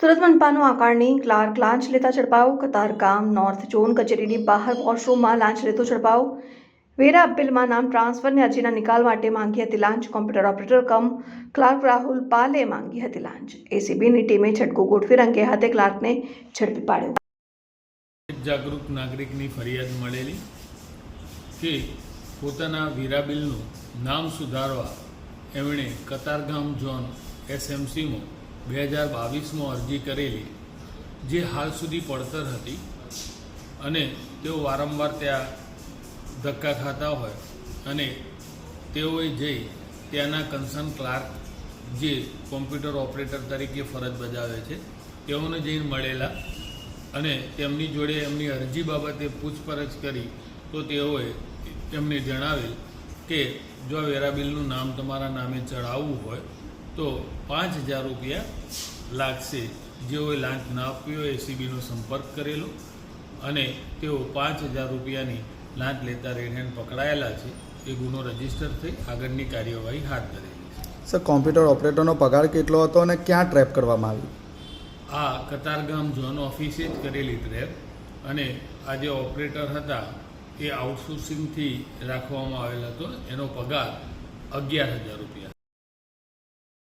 સુરત મનપાનો આકારણી ક્લાર્ક લાંચ લેતા ઝડપાયો. કતારગામ નોર્થ ઝોન કચેરીની બહાર વોશરૂમમાં લાંચ લેતો ઝડપાયો. વેરા અપીલમાં નામ ટ્રાન્સફરની અરજીના નિકાલ માટે માંગી હતી લાંચ. Computer operator cum clerk Rahul પાલે માંગી હતી લાંચ. એસીબીની ટીમે છટકું ગોઠવી રંગે હાથે ક્લાર્કને ઝડપી પાડ્યો. જાગૃત નાગરિકની ફરિયાદ મળેલી કે પોતાના વેરા બિલનું નામ સુધારવા એમણે કતારગામ ઝોન એસએમસીમાં 2022માં અરજી કરેલી, જે હાલ સુધી પડતર હતી અને તેઓ વારંવાર ત્યાં ધક્કા ખાતા હોય અને તેઓએ જઈ ત્યાંના કન્સર્ન ક્લાર્ક જે કોમ્પ્યુટર ઓપરેટર તરીકે ફરજ બજાવે છે તેઓને જઈને મળેલા અને તેમની જોડે એમની અરજી બાબતે પૂછપરછ કરી તો તેઓએ એમને જણાવેલ કે જો વેરા બિલનું નામ તમારા નામે ચડાવવું હોય તો 5,000 રૂપિયા લાગશે. જેઓએ લાંચ ના આપ્યો એસીબીનો સંપર્ક કરેલો અને તેઓ 5,000 રૂપિયાની લાંચ લેતા રેડ પકડાયેલા છે. એ ગુનો રજીસ્ટર થઈ આગળની કાર્યવાહી હાથ ધરેલી છે. સર, કોમ્પ્યુટર ઓપરેટરનો પગાર કેટલો હતો અને ક્યાં ટ્રેપ કરવામાં આવ્યું? આ કતારગામ ઝોન ઓફિસે જ કરેલી ટ્રેપ અને આ જે ઓપરેટર હતા એ આઉટસોર્સિંગથી રાખવામાં આવેલ હતો. એનો પગાર 11,000 રૂપિયા.